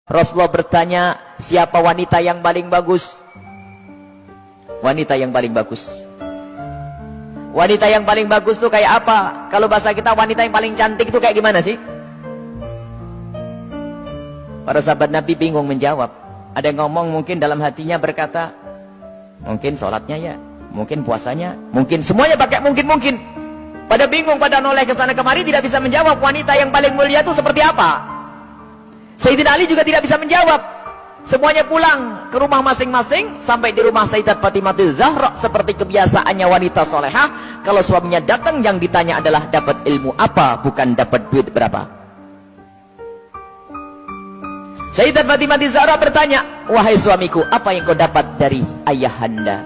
Rasulullah bertanya, siapa wanita yang paling bagus? Wanita yang paling bagus. Wanita yang paling bagus tuh kayak apa? Kalau bahasa kita, wanita yang paling cantik itu kayak gimana sih? Para sahabat Nabi bingung menjawab. Ada yang ngomong mungkin dalam hatinya berkata, mungkin sholatnya ya, mungkin puasanya, mungkin semuanya pakai mungkin. Pada bingung, pada noleh ke sana kemari, tidak bisa menjawab wanita yang paling mulia itu seperti apa. Sayyidina Ali juga tidak bisa menjawab. Semuanya pulang ke rumah masing-masing. Sampai di rumah Sayyidat Fatimah Zahra, seperti kebiasaannya wanita solehah, kalau suaminya datang yang ditanya adalah dapat ilmu apa, bukan dapat duit berapa. Sayyidat Fatimah Zahra bertanya, wahai suamiku, apa yang kau dapat dari ayahanda?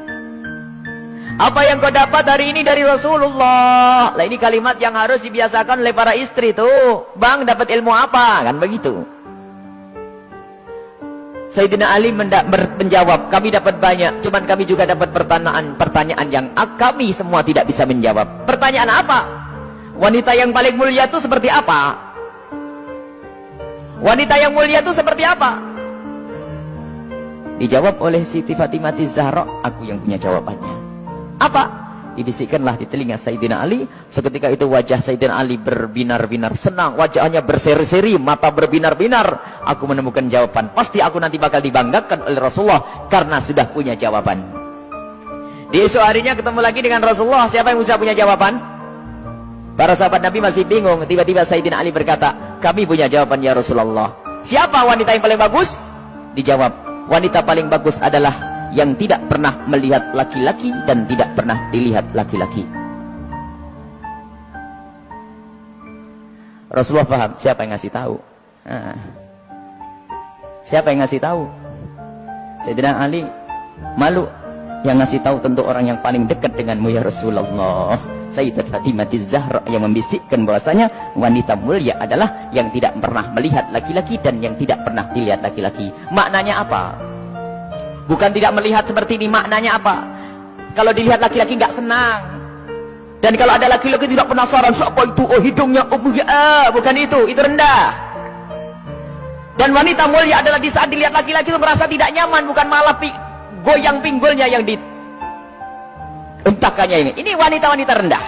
Apa yang kau dapat hari ini dari Rasulullah? Lah, ini kalimat yang harus dibiasakan oleh para istri tuh. Bang, dapat ilmu apa? Kan begitu. Sayyidina Ali menjawab, kami dapat banyak, cuman kami juga dapat pertanyaan yang kami semua tidak bisa menjawab. Pertanyaan apa? Wanita yang paling mulia itu seperti apa? Wanita yang mulia itu seperti apa? Dijawab oleh Siti Fatimah Zahra, aku yang punya jawabannya. Apa? Dibisikkanlah di telinga Sayyidina Ali. Seketika itu wajah Sayyidina Ali berbinar-binar senang, wajahnya berseri-seri, mata berbinar-binar. Aku menemukan jawaban. Pasti aku nanti bakal dibanggakan oleh Rasulullah karena sudah punya jawaban. Di esok harinya ketemu lagi dengan Rasulullah. Siapa yang sudah punya jawaban? Para sahabat Nabi masih bingung. Tiba-tiba Sayyidina Ali berkata, kami punya jawaban ya Rasulullah. Siapa wanita yang paling bagus? Dijawab, wanita paling bagus adalah yang tidak pernah melihat laki-laki dan tidak pernah dilihat laki-laki. Rasulullah paham siapa yang ngasih tahu. Siapa yang ngasih tahu? Sayyidina Ali malu. Yang ngasih tahu tentu orang yang paling dekat denganmu ya Rasulullah. Sayyidat Fatimah Zahra yang membisikkan bahwasanya wanita mulia adalah yang tidak pernah melihat laki-laki dan yang tidak pernah dilihat laki-laki. Maknanya apa? Bukan tidak melihat seperti ini, maknanya apa? Kalau dilihat laki-laki nggak senang. Dan kalau ada laki-laki tidak penasaran, siapa itu? Oh, hidungnya, oh ya, bukan itu rendah. Dan wanita mulia adalah di saat dilihat laki-laki itu merasa tidak nyaman, bukan malah goyang pinggulnya yang dihentakkannya ini. Ini wanita-wanita rendah.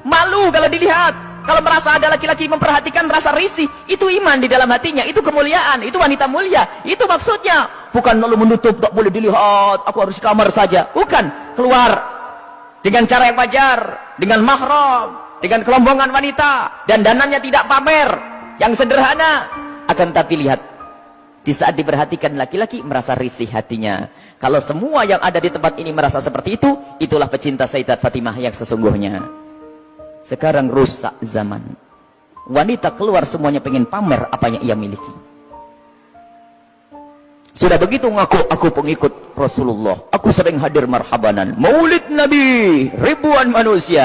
Malu kalau dilihat. Kalau merasa ada laki-laki memperhatikan, merasa risih, itu iman di dalam hatinya, itu kemuliaan, itu wanita mulia, itu maksudnya. Bukan lalu menutup, tak boleh dilihat, aku harus di kamar saja. Bukan, keluar dengan cara yang wajar, dengan mahram, dengan kelombongan wanita, dan dananya tidak pamer, yang sederhana. Akan tapi lihat, di saat diperhatikan laki-laki, merasa risih hatinya. Kalau semua yang ada di tempat ini merasa seperti itu, itulah pecinta Sayyidat Fatimah yang sesungguhnya. Sekarang rusak zaman. Wanita keluar semuanya pengen pamer apa yang ia miliki. Sudah begitu ngaku, aku pengikut Rasulullah. Aku sering hadir marhabanan. Maulid Nabi, ribuan manusia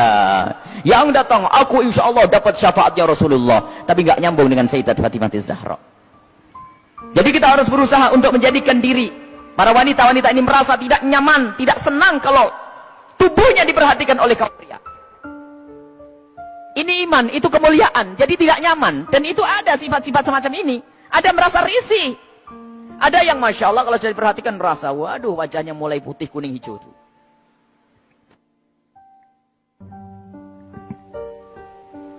yang datang. Aku insya Allah dapat syafaatnya Rasulullah. Tapi nggak nyambung dengan Sayyidat Fatimah Zahra. Jadi kita harus berusaha untuk menjadikan diri para wanita-wanita ini merasa tidak nyaman, tidak senang kalau tubuhnya diperhatikan oleh kaum pria. Ini iman, itu kemuliaan, jadi tidak nyaman. Dan itu ada sifat-sifat semacam ini. Ada merasa risih. Ada yang Masya Allah kalau sudah diperhatikan merasa, waduh wajahnya mulai putih, kuning, hijau tuh.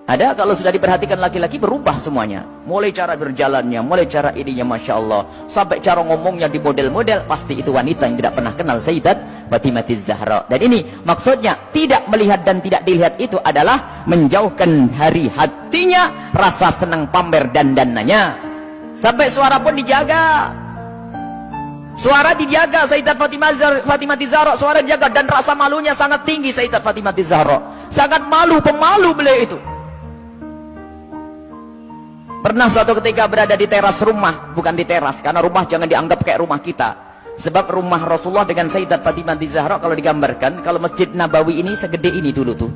Ada kalau sudah diperhatikan laki-laki berubah semuanya. Mulai cara berjalannya, mulai cara ininya Masya Allah. Sampai cara ngomongnya di model-model, pasti itu wanita yang tidak pernah kenal Sayyidat Fatimah Zahra. Dan ini maksudnya tidak melihat dan tidak dilihat itu adalah menjauhkan dari hatinya rasa senang pamer dan dananya. Sampai suara pun dijaga. Suara dijaga Sayyidat Fatimah Zahra, suara dijaga dan rasa malunya sangat tinggi Sayyidat Fatimah Zahra. Sangat malu, pemalu beliau itu. Pernah suatu ketika berada di teras rumah, bukan di teras, karena rumah jangan dianggap kayak rumah kita. Sebab rumah Rasulullah dengan Sayyidat Fatimah Zahra kalau digambarkan, kalau Masjid Nabawi ini segede ini dulu tuh.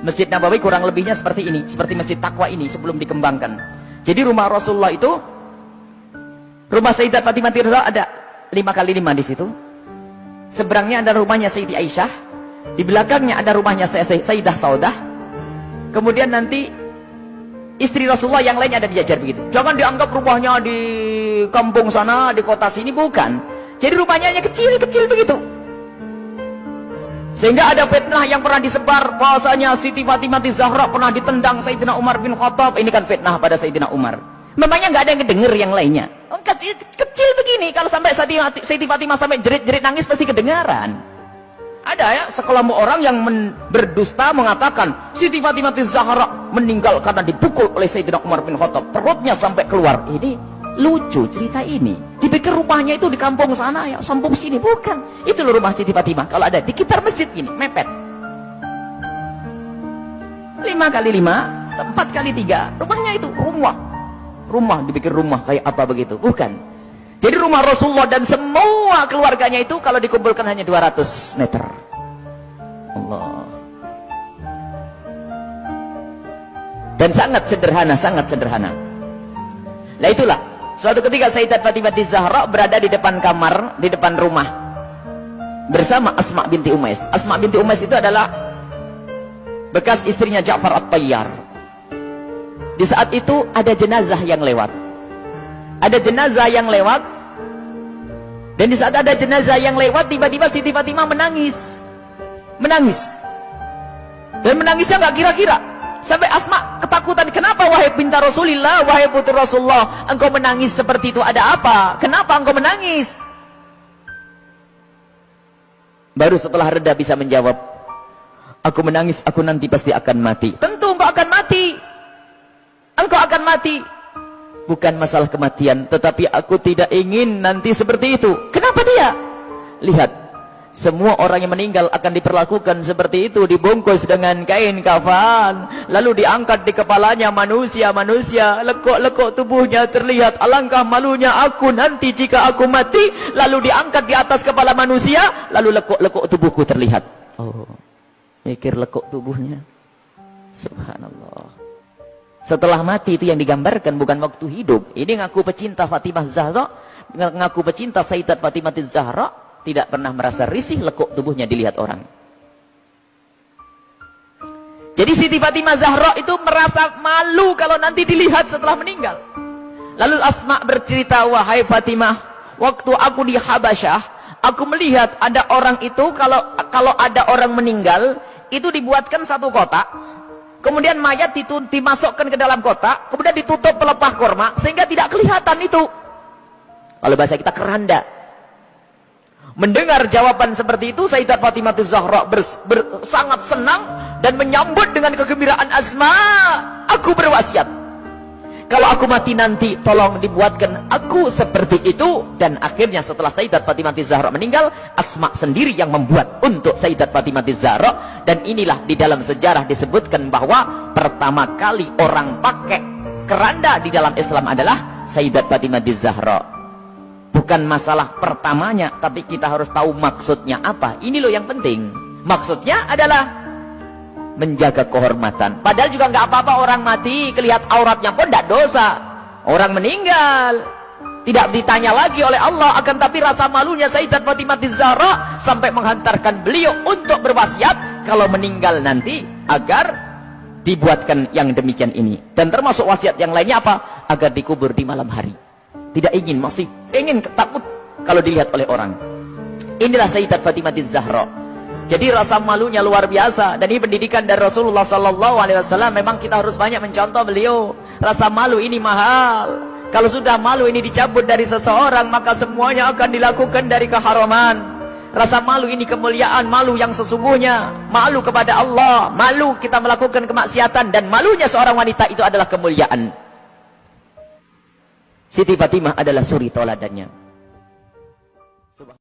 Masjid Nabawi kurang lebihnya seperti ini, seperti Masjid Taqwa ini sebelum dikembangkan. Jadi rumah Rasulullah itu, rumah Sayyidat Fatimah Zahra ada 5x5 di situ. Seberangnya ada rumahnya Sayyidi Aisyah, di belakangnya ada rumahnya Sayyidah Saudah. Kemudian nanti istri Rasulullah yang lainnya ada diajar begitu. Jangan dianggap rumahnya di kampung sana, di kota sini, bukan. Jadi rumahnya hanya kecil-kecil begitu. Sehingga ada fitnah yang pernah disebar bahwasanya Siti Fatimah Zahra pernah ditendang Sayyidina Umar bin Khattab. Ini kan fitnah pada Sayyidina Umar. Memangnya nggak ada yang dengar yang lainnya? Kecil begini, kalau sampai Siti Fatimah sampai jerit-jerit nangis pasti kedengaran. Ada ya sekelompok orang yang berdusta mengatakan Siti Fatimah Zahra meninggal karena dipukul oleh Sayyidina Umar bin Khattab, perutnya sampai keluar. Ini lucu cerita ini. Dipikir rumahnya itu di kampung sana ya, kampung sini, bukan. Itu loh rumah Siti Fatimah. Kalau ada di sekitar masjid gini, mepet. 5 kali 5, 4 kali 3, rumahnya itu rumah dipikir rumah kayak apa begitu, bukan. Jadi rumah Rasulullah dan semua keluarganya itu kalau dikumpulkan hanya 200 meter. Allah. Dan sangat sederhana. Nah itulah, suatu ketika Sayyidat Fatimah Zahra berada di depan kamar, di depan rumah bersama Asma binti Umais. Asma binti Umais itu adalah bekas istrinya Ja'far At-Tayyar. Di saat itu ada jenazah yang lewat. Dan di saat ada jenazah yang lewat, tiba-tiba Siti Fatimah menangis. Dan menangisnya nggak kira-kira. Sampai Asma ketakutan. Kenapa wahai binti Rasulillah, wahai putri Rasulullah, engkau menangis seperti itu? Ada apa? Kenapa engkau menangis? Baru setelah reda bisa menjawab, aku menangis, aku nanti pasti akan mati. Tentu engkau akan mati. Engkau akan mati. Bukan masalah kematian, tetapi aku tidak ingin nanti seperti itu. Kenapa dia? Lihat, semua orang yang meninggal akan diperlakukan seperti itu, dibungkus dengan kain kafan, lalu diangkat di kepalanya manusia, lekuk-lekuk tubuhnya terlihat. Alangkah malunya aku nanti jika aku mati, lalu diangkat di atas kepala manusia, lalu lekuk-lekuk tubuhku terlihat. Oh, mikir lekuk tubuhnya. Subhanallah. Setelah mati itu yang digambarkan, bukan waktu hidup. Ini ngaku pecinta Fatimah Zahra, ngaku pecinta Sayyidat Fatimah Zahra, tidak pernah merasa risih lekuk tubuhnya dilihat orang. Jadi Siti Fatimah Zahra itu merasa malu kalau nanti dilihat setelah meninggal. Lalu Asma bercerita, wahai Fatimah, waktu aku di Habasyah, aku melihat ada orang itu, kalau ada orang meninggal, itu dibuatkan satu kotak. Kemudian mayat dimasukkan ke dalam kotak, kemudian ditutup pelepah korma, sehingga tidak kelihatan itu. Kalau bahasa kita keranda. Mendengar jawaban seperti itu, Sayyidat Fatimah Zahra sangat senang dan menyambut dengan kegembiraan. Asma, aku berwasiat, kalau aku mati nanti, tolong dibuatkan aku seperti itu. Dan akhirnya setelah Sayyidat Fatimah Zahra meninggal, Asma sendiri yang membuat untuk Sayyidat Fatimah Zahra. Dan inilah di dalam sejarah disebutkan bahwa pertama kali orang pakai keranda di dalam Islam adalah Sayyidat Fatimah Zahra. Bukan masalah pertamanya, tapi kita harus tahu maksudnya apa. Ini loh yang penting. Maksudnya adalah menjaga kehormatan. Padahal juga nggak apa-apa orang mati, kelihat auratnya pun tidak dosa. Orang meninggal tidak ditanya lagi oleh Allah. Akan tapi rasa malunya Sayyidat Fatimah Zahra sampai menghantarkan beliau untuk berwasiat kalau meninggal nanti agar dibuatkan yang demikian ini. Dan termasuk wasiat yang lainnya apa? Agar dikubur di malam hari. Tidak ingin, masih ingin, takut kalau dilihat oleh orang. Inilah Sayyidat Fatimah Zahra. Jadi rasa malunya luar biasa. Dan ini pendidikan dari Rasulullah SAW. Memang kita harus banyak mencontoh beliau. Rasa malu ini mahal. Kalau sudah malu ini dicabut dari seseorang, maka semuanya akan dilakukan dari keharaman. Rasa malu ini kemuliaan, malu yang sesungguhnya. Malu kepada Allah, malu kita melakukan kemaksiatan. Dan malunya seorang wanita itu adalah kemuliaan. Siti Fatimah adalah suri toladannya.